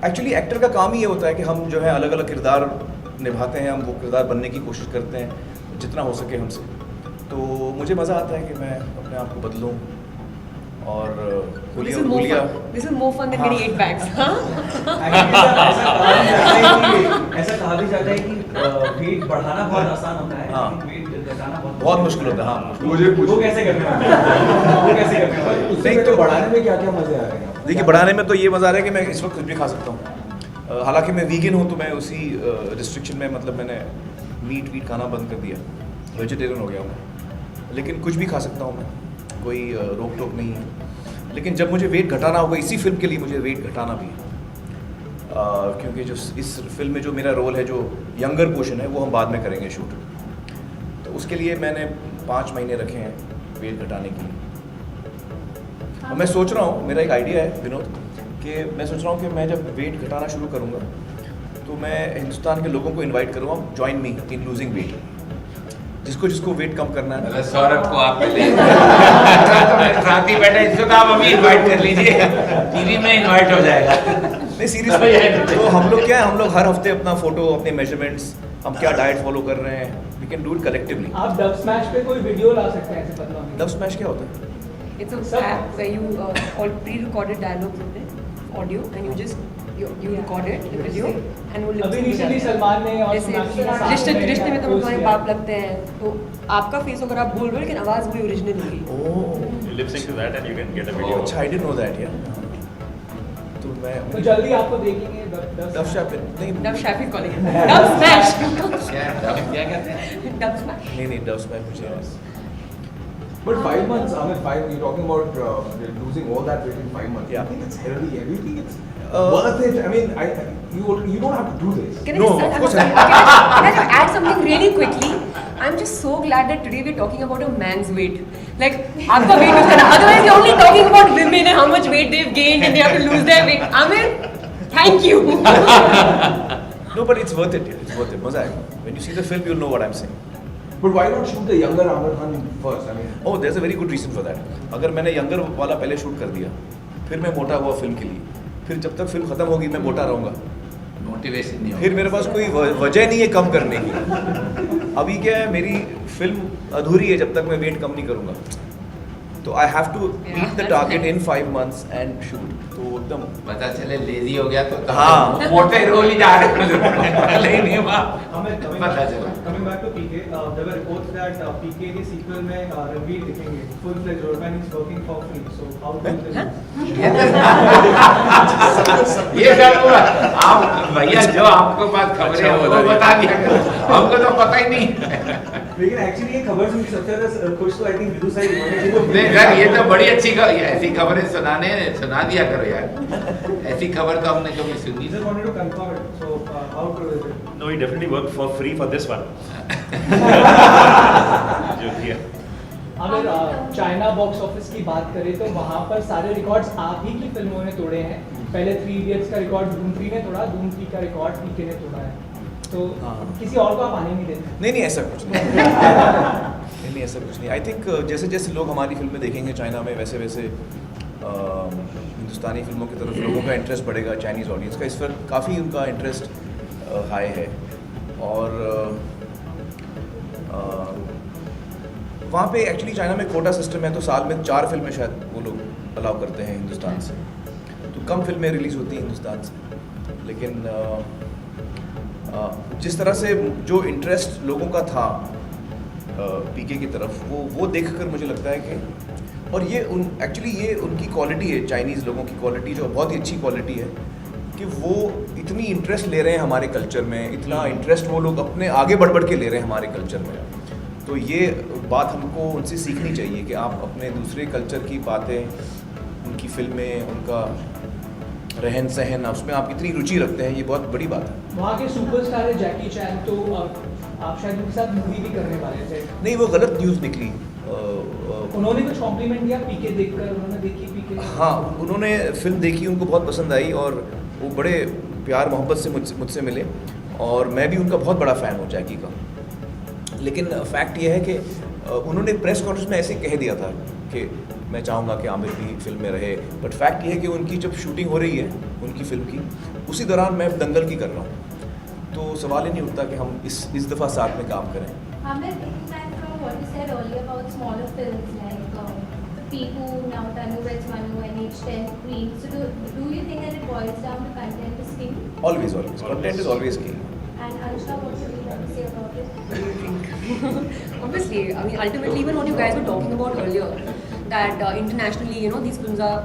Actually actor का काम ही ये होता है कि हम जो है अलग अलग किरदार निभाते हैं, हम वो किरदार बनने की कोशिश करते हैं जितना हो सके हमसे। तो मुझे मज़ा आता है कि मैं अपने आप को बदलूं और This is more fun than getting 8 bags. ऐसा कहा भी जाता है कि वेट बढ़ाना बहुत आसान होता है, हाँ। लेकिन वेट घटाना बहुत मुश्किल होता है। हाँ, वो कैसे करते हैं? वो कैसे करते हैं? उससे तो बढ़ाने में क्या क्या मजे आ रहे हैं? देखिए, बढ़ाने में तो ये मज़ा आ रहा है कि मैं इस वक्त कुछ भी खा सकता हूँ। हालांकि मैं वीगन हूँ, तो मैं उसी रिस्ट्रिक्शन में, मतलब मैंने मीट खाना बंद कर दिया, वेजिटेरियन हो गया मैं। लेकिन कुछ भी खा सकता हूँ मैं, कोई रोक टोक नहीं है। लेकिन जब मुझे वेट घटाना होगा, इसी फिल्म के लिए मुझे वेट घटाना भी है, क्योंकि जो इस फिल्म में जो मेरा रोल है, जो यंगर पोर्शन है, वो हम बाद में करेंगे शूट। तो उसके लिए मैंने 5 महीने रखे हैं वेट घटाने के लिए। और मैं सोच रहा हूँ, मेरा एक आइडिया है विनोद, कि मैं सोच रहा हूँ कि मैं जब वेट घटाना शुरू करूँगा तो मैं हिंदुस्तान के लोगों को इनवाइट करूँगा, जॉइन मी इन लूजिंग वेट। जिसको वेट कम करना है। मतलब सौरभ को आप पहले साथ ही बैठे, इसको तो आप अभी इनवाइट कर लीजिए, टीवी में इनवाइट हो जाएगा। नहीं, सीरियसली तो हम लोग क्या है, हम लोग हर हफ्ते अपना फोटो, अपने मेजरमेंट्स, हम क्या डाइट फॉलो कर रहे हैं, we can do it collectively. आप डब स्मैश पे कोई वीडियो ला सकते हैं ऐसे पतला होने डब स्मैश क्या होता है? It's an app where you all pre-recorded dialogues in it, audio, and you just you record it, the video, and वो अभी रिसेंटली सलमान ने और सोनाक्षी ने साथ रिश्ते में तो close तुम्हारे किया। बाप लगते हैं, तो आपका फेस अगर आप बोल रहे हो लेकिन आवाज़ वही ओरिजिनल होगी। ओह, You lip sync to that and you can get a video. अच्छा, आई डिडंट नो दैट यार। तो तो मैं जल्दी आपको देखेंगे डब शैप नहीं, dub Chaffee calling dub smash क्या कहते हैं? डब स्मैश नहीं डब स्मैश मुझे। But 5 months, I mean, you're talking about losing all that weight in 5 months. Yeah. I think it's healthy. I think it's worth it. I mean, you don't have to do this. Can No, I of just course can I just add something really quickly? I'm just so glad that today we're talking about a man's weight. Like, आपका weight loose करना. Otherwise, we're only talking about women and how much weight they've gained and they have to lose their weight. I mean, thank you. No, but it's worth it. It's worth it. मजा आएगा. When you see the film, you'll know what I'm saying. But why not shoot the younger Amir Khan first? I mean, Oh, there's a very good reason for that. अगर मैंने younger वाला पहले shoot कर दिया, फिर मैं मोटा हुआ फिल्म के लिए, फिर जब तक फिल्म खत्म होगी मैं मोटा रहूँगा, मोटिवेशन नहीं फिर मेरे पास कोई वजह नहीं है कम करने की। अभी क्या है, मेरी फिल्म अधूरी है जब तक मैं वेट कम नहीं करूँगा। तो I have to meet the target in 5 months and shoot. तो एकदम पता चले लेजी हो गया तो हाँ। मोटे रोल ही जा रहे हैं नहीं हुआ पता चला। Coming back to PK, there were reports that PK के sequel में रणवीर दिखेंगे full-fledged role and he's working for free. So how do you ये सब हुआ। आप भैया जो आपको पास खबरें हैं वो बता दिया करो, हमको तो पता ही नहीं। लेकिन एक्चुअली ये खबर सुन सबसे ज्यादा खुश तो आई थिंक विदु साई नहीं सर, ये तो बड़ी अच्छी खबर, ऐसी खबरें सुना दिया करो यार, ऐसी खबर तो हमने कभी सुनी just wanted to confirm it. So how true is it? No, he definitely worked for free for this one. जो किया। अगर चाइना बॉक्स ऑफिस की बात करें तो वहाँ पर सारे रिकॉर्ड्स आप ही की फिल्मों ने तोड़े हैं। पहले 3 इडियट्स का रिकॉर्ड धूम 3 ने तोड़ा, धूम 3 का रिकॉर्ड पीके ने तोड़ा है। तो किसी और को आप आने नहीं देते? नहीं ऐसा कुछ नहीं। नहीं ऐसा कुछ नहीं। आई थिंक जैसे जैसे लोग हमारी फिल्में देखेंगे चाइना में, वैसे वैसे हिंदुस्तानी फिल्मों की तरफ लोगों का इंटरेस्ट बढ़ेगा, चाइनीज़ ऑडियंस का। इस पर काफ़ी उनका इंटरेस्ट हाई है। और वहाँ पे एक्चुअली चाइना में कोटा सिस्टम है, तो साल में 4 फिल्में शायद वो लोग अलाउ करते हैं हिंदुस्तान से, तो कम फिल्में रिलीज़ होती हैं हिंदुस्तान से। लेकिन जिस तरह से जो इंटरेस्ट लोगों का था पीके की तरफ, वो देखकर मुझे लगता है कि, और ये एक्चुअली ये उनकी क्वालिटी है, चाइनीज़ लोगों की क्वालिटी जो बहुत ही अच्छी क्वालिटी है, कि वो इतनी इंटरेस्ट ले रहे हैं हमारे कल्चर में, इतना इंटरेस्ट वो लोग अपने आगे बढ़ के ले रहे हैं हमारे कल्चर में। तो ये बात हमको उनसे सीखनी चाहिए कि आप अपने दूसरे कल्चर की बातें, उनकी फिल्में, उनका रहन सहन, उसमें आप इतनी रुचि रखते हैं, ये बहुत बड़ी बात है। वहाँ के सुपरस्टार है जैकी चैन, तो आप शायद उनके साथ मूवी भी करने वाले थे। नहीं, वो गलत न्यूज़ निकली। उन्होंने कुछ कॉम्प्लीमेंट दिया पीके देखकर? उन्होंने देखी पीके? हाँ, उन्होंने फिल्म देखी, उनको बहुत पसंद आई और वो बड़े प्यार मोहब्बत से मुझसे मिले, और मैं भी उनका बहुत बड़ा फ़ैन हूँ जैकी का। लेकिन फैक्ट ये है कि उन्होंने प्रेस कॉन्फ्रेंस में ऐसे कह दिया था कि मैं चाहूँगा कि आमिर भी फिल्म में रहे, बट फैक्ट ये है कि उनकी जब शूटिंग हो रही है उनकी फिल्म की, उसी दौरान मैं दंगल की कर रहा हूँ, तो सवाल ही नहीं उठता कि हम इस दफ़ा साथ में काम करें. Amir, taking back from what you said earlier about smaller films like Piku, now Tanu Veds Manu, NH10, Queen. So do you think that it boils down to content is king? Always. Content is always king. And Anushka, what would you like to say about it? What do you think? Obviously, I mean, ultimately, even what you guys were talking about earlier, that internationally, you know, these films are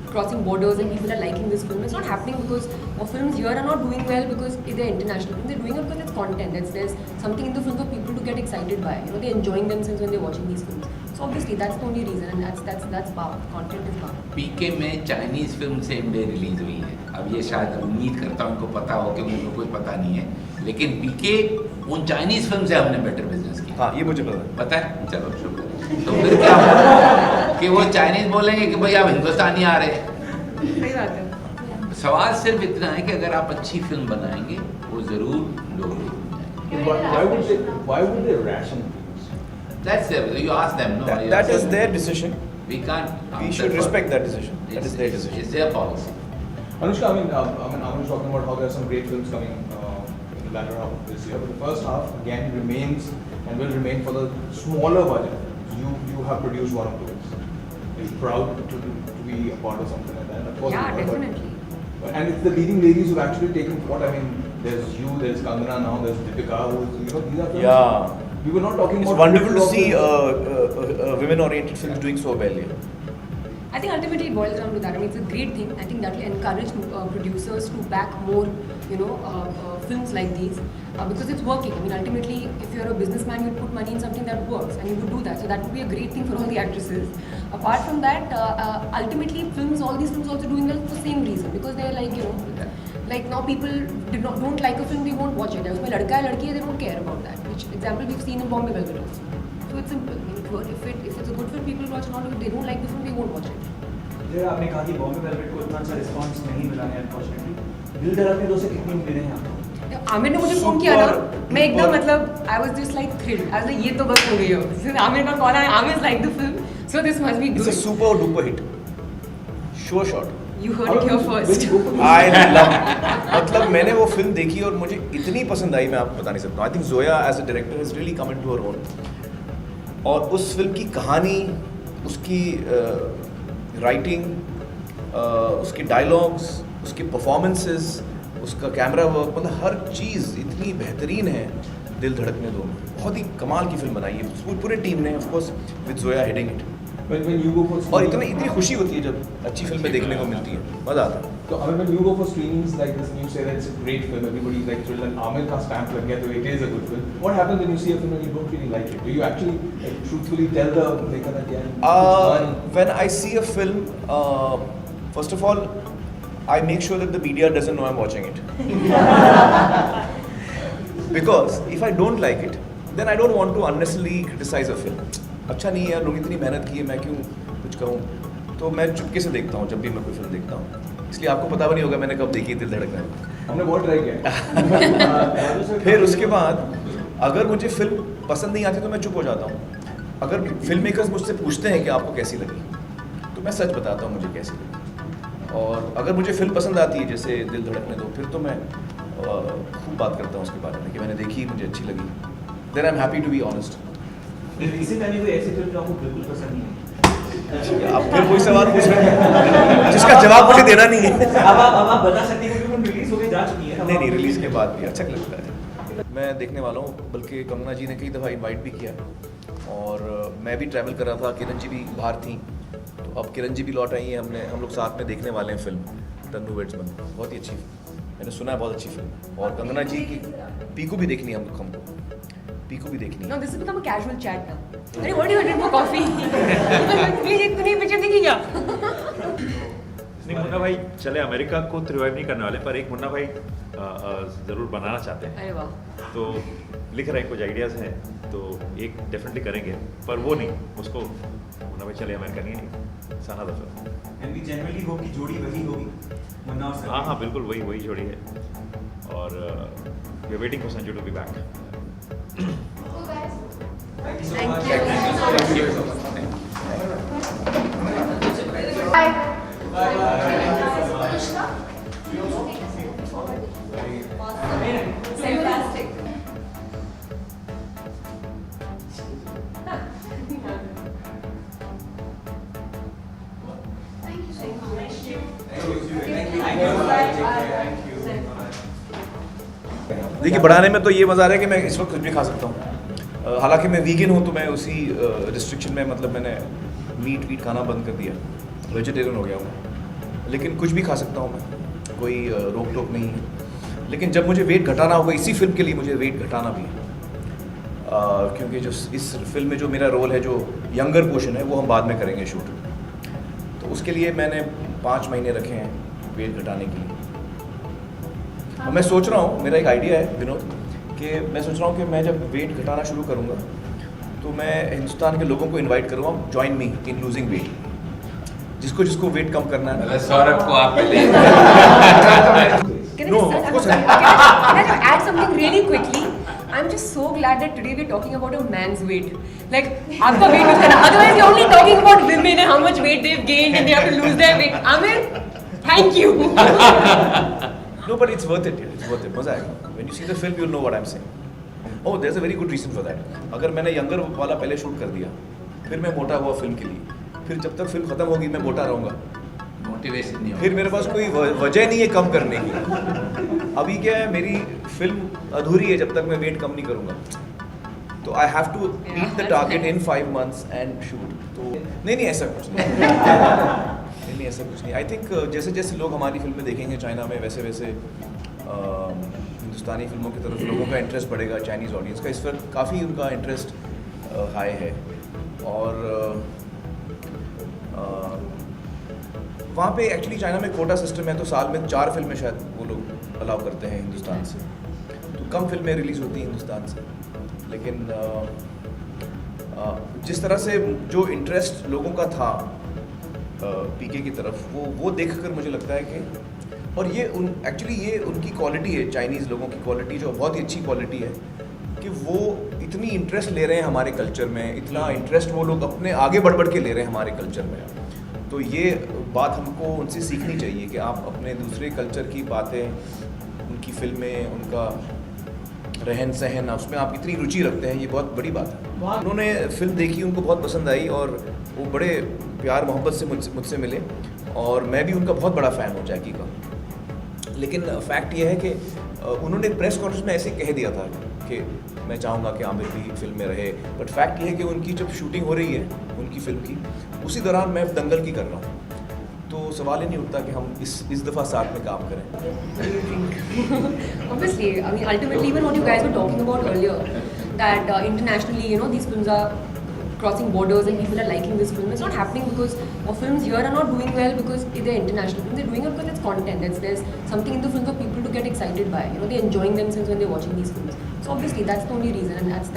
crossing borders and people are liking this film. It's not happening because our films here are not doing well because they're international. They're doing it because it's content. There's something in the film for people to get excited by. You know, they're enjoying themselves when they're watching these films. So obviously, that's the only reason, and that's power. Content is power. पीके में Chinese film same day release हुई है. अब ये शायद उम्मीद करता हूँ इनको पता हो कि मुझे कुछ पता नहीं है, लेकिन पीके उन चाइनीज फिल्म से हमने बेटर बिजनेस किया. हाँ, ये मुझे पता है. पता है? चलो शुक्र. तो फिर क्या होगा कि वो चाइनीज बोलेंगे कि भाई आप हिंदुस्तानी आ रहे हैं. सही बात है. सवाल सिर्फ इतना है कि अगर आप अच्छी फिल्म बनाएंगे वो जरूर लोग. Why would they ration? That's you ask them. No, you That ask is them. their decision. We can't. We answer should for respect it. that decision. That is their decision. It's their policy. Anushka, I mean, Anush talking about how there are some great films coming in the latter half of this year, but the first half again remains and will remain for the smaller budget. You have produced one of those. Are you proud to be a part of something like that? Of course Yeah, you are, definitely. And it's the leading ladies who've actually taken what I mean. There's you, there's Kangana now, there's Deepika, who's these are films. Yeah. We were not talking It's about. wonderful to see films. women-oriented films doing so well. Yeah. I think ultimately it boils down to that. I mean, it's a great thing. I think that will encourage producers to back more, you know, films like these because it's working. I mean, ultimately, if you're a businessman, you put money in something that works, and you would do that. So that would be a great thing for all the actresses. Apart from that, ultimately, all these films also doing well for the same reason because they're like, you know, like now people don't like a film, they won't watch it. Usme ladka hai, ladki hai, they don't care about that. Which example we've seen in Bombay Velvet also. So it's simple. I mean, if it's a good film, people watch. Not if they don't like the film, they won't watch it. जैसे आपने कहा कि Bombay velvet को इतना अच्छा response नहीं मिला है अनफॉर्चुनेटली. दिल धड़कने दो से कितनी उम्मीदें हैं आपको? आमिर ने मुझे फोन किया ना, मैं एकदम मतलब I was just like thrilled. I was like ये तो बस हो गई हो. Since आमिर का कॉल आया, Aamir like the film, so this must be It's a good. super duper hit. Sure shot. You heard it here first. I love. मतलब मैंने वो फिल्म देखी और मुझे इतनी पसंद आई, मैं आपको बता नहीं सकता. I think Zoya as a director has really come into her own. और उस फिल्म की कहानी, उसकी राइटिंग, उसके डायलॉग्स, उसके परफॉर्मेंसेस, उसका कैमरा वर्क, मतलब हर चीज़ इतनी बेहतरीन है. दिल धड़कने दो बहुत ही कमाल की फिल्म बनाई है पूरे टीम ने, of course with Zoya heading it. When you go for और इतनी खुशी होती है जब अच्छी फिल्में देखने को मिलती हैं, मज़ा आता है. So, I mean, when you go for screenings like this and you say that it's a great film, everybody's like thrilled, and Amir ka stamp lag gaya, so it is a good film. What happens when you see a film and you don't really like it? Do you actually like, truthfully tell the maker that yeah? When I see a film, first of all, I make sure that the media doesn't know I'm watching it. Because if I don't like it, then I don't want to unnecessarily criticize a film. अच्छा नहीं है यार, लोग इतनी मेहनत की है, मैं क्यों कुछ कहूँ. तो मैं चुपके से देखता हूँ जब भी मैं कोई फिल्म देखता हूँ. इसलिए आपको पता भी नहीं होगा मैंने कब देखी दिल धड़कना. हमने बहुत ट्राई किया. फिर उसके बाद अगर मुझे फिल्म पसंद नहीं आती तो मैं चुप हो जाता हूँ. अगर फिल्म मेकर्स मुझसे पूछते हैं कि आपको कैसी लगी, तो मैं सच बताता हूँ मुझे कैसी लगी. और अगर मुझे फिल्म पसंद आती है जैसे दिल धड़कने दो, फिर तो मैं खूब बात करता हूँ उसके बारे में कि मैंने देखी, मुझे अच्छी लगी. Then I am happy to be honest. Recent time में कोई ऐसी फिल्म जो आपको बिल्कुल पसंद नहीं है? आप फिर कोई सवाल पूछ रहे हैं जिसका जवाब मुझे देना नहीं है. अब आप बता सकते हैं क्योंकि फिल्म रिलीज हो गई जा चुकी है. नहीं, रिलीज के बाद भी अच्छा लगता है. मैं देखने वाला हूँ, बल्कि कंगना जी ने कई दफ़ा इनवाइट भी किया और मैं भी ट्रैवल कर रहा था. किरण जी भी बाहर थी, तो अब किरण जी भी लौट आई हैं. हम लोग साथ में देखने वाले हैं फिल्म तन्नू वेड्स मनु. बहुत ही अच्छी फिल्म, मैंने सुना है बहुत अच्छी फिल्म. और कंगना जी की पीकू भी देखनी है हमको. पीकू भी देखनी है. No, this has become a casual chat now. अरे what do you drink for coffee? Please इतनी पिक्चर देखी क्या? नहीं, मुन्ना भाई चले अमेरिका को रिवाइव नहीं करने वाले, पर एक मुन्ना भाई ज़रूर बनाना चाहते हैं. अरे वाह. तो लिख रहे हैं, कुछ आइडियाज़ हैं, तो एक डेफिनेटली करेंगे, पर वो नहीं, उसको मुन्ना भाई चले अमेरिका नहीं, साना दफा. एंड वी जनरली होप कि जोड़ी वही होगी, मुन्ना और संजय. हाँ, बिल्कुल वही जोड़ी है. और we are waiting for Sanju to be back. So guys, Thank you so Thank much. you. Thank you. Fantastic. देखिए, बढ़ाने में तो ये मज़ा आ रहा है कि मैं इस वक्त कुछ भी खा सकता हूँ। हालांकि मैं वीगन हूँ, तो मैं उसी रिस्ट्रिक्शन में, मतलब मैंने मीट वीट खाना बंद कर दिया, वेजिटेरियन हो गया हूँ। लेकिन कुछ भी खा सकता हूँ मैं, कोई रोक टोक नहीं है। लेकिन जब मुझे वेट घटाना होगा, इसी फिल्म के लिए मुझे वेट घटाना भी है, क्योंकि जो इस फिल्म में जो मेरा रोल है, जो यंगर पोर्शन है, वो हम बाद में करेंगे शूट। तो उसके लिए मैंने 5 महीने रखे हैं वेट घटाने के लिए। और मैं सोच रहा हूँ, मेरा एक आइडिया है विनोद, कि मैं सोच रहा हूँ कि मैं जब वेट घटाना शुरू करूँगा तो मैं हिंदुस्तान के लोगों को इनवाइट करूँगा, जॉइन मी इन लूजिंग वेट। जिसको जिसको वेट कम करना है। सौरभ को आप पहले Can I No, just, of course can I just add something really quickly? I'm just so glad that today we're talking about a man's weight. Like, आपका weight loose करना. Otherwise, you're only talking about women and how much weight they've gained and they have to lose their weight. Amir, thank you. No, but it's worth it. Yeah. It's worth it. मजा आएगा. When you see the film, you'll know what I'm saying. Oh, there's a very good reason for that. अगर मैंने younger वाला पहले shoot कर दिया, फिर मैं मोटा हुआ फिल्म के लिए, फिर जब तक फिल्म खत्म होगी मैं मोटा रहूँगा, मोटिवेशन नहीं फिर मेरे पास कोई वजह नहीं है कम करने की। अभी क्या है, मेरी फिल्म अधूरी है जब तक मैं वेट कम नहीं करूँगा। तो I have to meet the target in 5 months and shoot. तो नहीं ऐसा कुछ नहीं, ऐसा कुछ नहीं। आई थिंक जैसे जैसे लोग हमारी फिल्में देखेंगे चाइना में, वैसे वैसे हिंदुस्तानी फिल्मों की तरफ लोगों का इंटरेस्ट बढ़ेगा। चाइनीज़ ऑडियंस का इस वक्त काफ़ी उनका इंटरेस्ट हाई है। और वहाँ पे एक्चुअली चाइना में कोटा सिस्टम है, तो साल में 4 फिल्में शायद वो लोग अलाउ करते हैं हिंदुस्तान से, तो कम फिल्में रिलीज़ होती हैं हिंदुस्तान से। लेकिन जिस तरह से जो इंटरेस्ट लोगों का था पीके की तरफ, वो देखकर मुझे लगता है कि, और ये एक्चुअली ये उनकी क्वालिटी है, चाइनीज़ लोगों की क्वालिटी, जो बहुत ही अच्छी क्वालिटी है, कि वो इतनी इंटरेस्ट ले रहे हैं हमारे कल्चर में, इतना इंटरेस्ट वो लोग अपने आगे बढ़ के ले रहे हैं हमारे कल्चर में। तो ये बात हमको उनसे सीखनी चाहिए कि आप अपने दूसरे कल्चर की बातें, उनकी फिल्में, उनका रहन सहन, उसमें आप इतनी रुचि रखते हैं, ये बहुत बड़ी बात है। उन्होंने फिल्म देखी, उनको बहुत पसंद आई और वो बड़े प्यार मोहब्बत से मुझसे मिले, और मैं भी उनका बहुत बड़ा फ़ैन हूँ जैकी का। लेकिन फैक्ट ये है कि उन्होंने प्रेस कॉन्फ्रेंस में ऐसे कह दिया था कि मैं चाहूँगा कि आमिर भी फिल्म में रहे, बट फैक्ट ये है कि उनकी जब शूटिंग हो रही है उनकी फिल्म की, उसी दौरान मैं दंगल की कर रहा हूँ। तो सवाल ही नहीं उठता कि हम इस दफ़ा साथ में काम करें। Obviously, I mean, ultimately, even what you guys were talking about earlier, that internationally, you know, these films are crossing borders and people are liking this film. It's not happening because our films here are not doing well because they're international films. They're doing it because it's content. There's something in the film for people to get excited by. You know, they're enjoying themselves when they're watching these films. So obviously, that's the only reason, and that's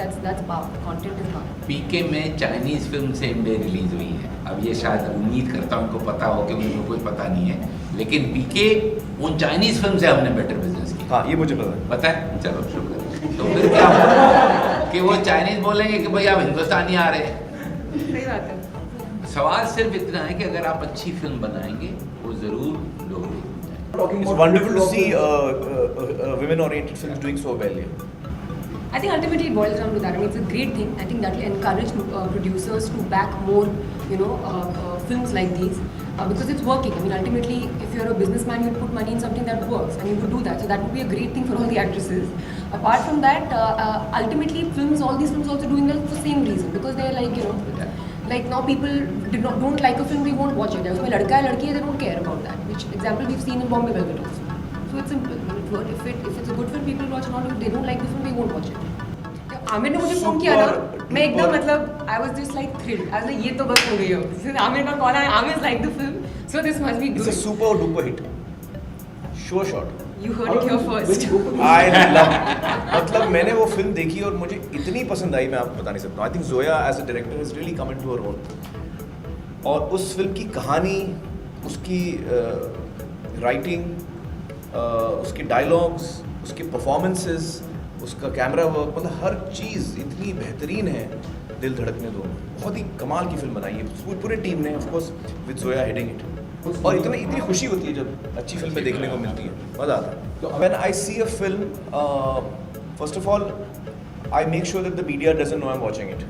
power. Content is power. पीके में Chinese film same day release हुई है। अब ये शायद उम्मीद करता हूँ उनको पता हो कि मुझे कुछ पता नहीं है, लेकिन पीके उन चाइनीज़ फिल्म से हमने बेटर बिजनेस किया। हाँ, ये मुझे पता है। पता है? चलो शुक्र। तो फिर क्या होगा कि वो चाइनीज़ बोलेंगे कि भाई आप हिंदुस्तानी आ रहे हैं। सही बात है। सवाल सिर्फ इतना है कि अगर आप अच्छी फिल्म बनाएंगे वो ज़रूर लोग देखेंगे। It's wonderful to see women-oriented films doing so well. Yeah. I think ultimately it boils down to that. I mean, it's a great thing. I think that will encourage producers to back more, you know, films like these because it's working. I mean, ultimately, if you're a businessman, you'll put money in something that works, and you could do that. So that would be a great thing for all the actresses. Apart from that, ultimately, all these films also doing well for the same reason because they're like, you know, like now people don't like a film, they won't watch it. If ladka hai, ladki hai, they don't care about that. Which example we've seen in Bombay Velvet also. So it's simple. If it's a good film, people watch. Not if they don't like the film, they won't watch it. Aamir ने मुझे phone किया ना, मैं एकदम मतलब I was just like thrilled. I was like ये तो बस हो गई हो। Since आमिर का कॉल आया, Amir's like the film, so this must be good. It's a super duper hit. Sure shot. You heard it here first. I love. मतलब मैंने वो फिल्म देखी और मुझे इतनी पसंद आई, मैं आपको बता नहीं सकता। I think Zoya as a director has really come into her own. और उस फिल्म की कहानी, उसकी राइटिंग, उसके डायलॉग्स, उसके परफॉर्मेंसेस, उसका कैमरा वर्क, मतलब हर चीज़ इतनी बेहतरीन है। दिल धड़कने दो बहुत ही कमाल की फिल्म बनाई है पूरे टीम ने, of course with Zoya heading it. और इतनी खुशी होती है जब अच्छी फिल्में देखने को मिलती है, मज़ा आता है। तो when I see a film, first of all I make sure that the media doesn't know I'm watching it.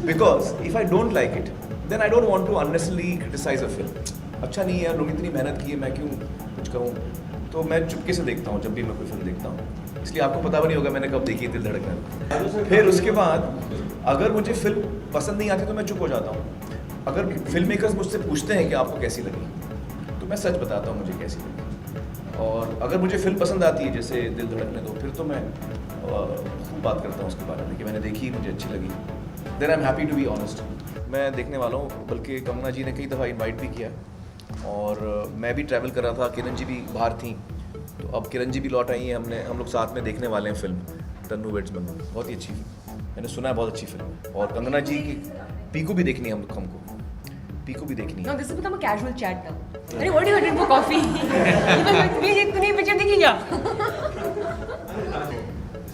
Because if I don't like it, then I don't want to unnecessarily criticize a film. अच्छा नहीं है यार, लोग इतनी मेहनत की है, मैं क्यों कुछ कहूँ। तो मैं चुपके से देखता हूँ जब भी मैं कोई फिल्म देखता हूँ, इसलिए आपको पता भी नहीं होगा मैंने कब देखी है दिल धड़कना। फिर उसके बाद अगर मुझे फिल्म पसंद नहीं आती तो मैं चुप हो जाता हूँ। अगर फिल्म मेकर्स मुझसे पूछते हैं कि आपको कैसी लगी, तो मैं सच बताता हूँ मुझे कैसी लगी। और अगर मुझे फिल्म पसंद आती है जैसे दिल धड़कने दो, फिर तो मैं खूब बात करता हूँ उसके बारे में कि मैंने देखी, मुझे अच्छी लगी। Then I am happy to be honest. मैं देखने वाला हूँ, बल्कि कंगना जी ने कई दफ़ा इनवाइट भी किया, और मैं भी ट्रैवल कर रहा था, किरण जी भी बाहर थी, तो अब किरण जी भी लौट आई हैं, हम लोग साथ में देखने वाले हैं फिल्म तन्नू वेड्स मन्नू। बहुत ही अच्छी फिल्म, मैंने सुना है बहुत अच्छी फिल्म है। और कंगना जी की पीकू भी देखनी है हमको, पीकू भी देखनी है। Now this has become a casual chat now. अरे what do you drink for coffee? तूने पिक्चर देखी क्या?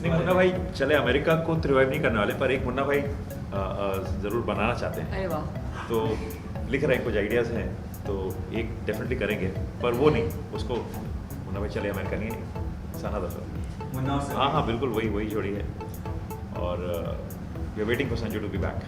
नहीं, मुन्ना भाई चले अमेरिका को रिवाइव नहीं करने वाले, पर एक मुन्ना भाई ज़रूर बनाना चाहते हैं। अरे वाह। तो लिख रहे हैं, कुछ आइडियाज़ हैं, तो एक डेफिनेटली करेंगे, पर वो नहीं, उसको मुन्ना भाई चले अमेरिका नहीं है, साना दफा। मुन्ना और हाँ हाँ बिल्कुल वही जोड़ी है, और we are waiting for Sanju to be back.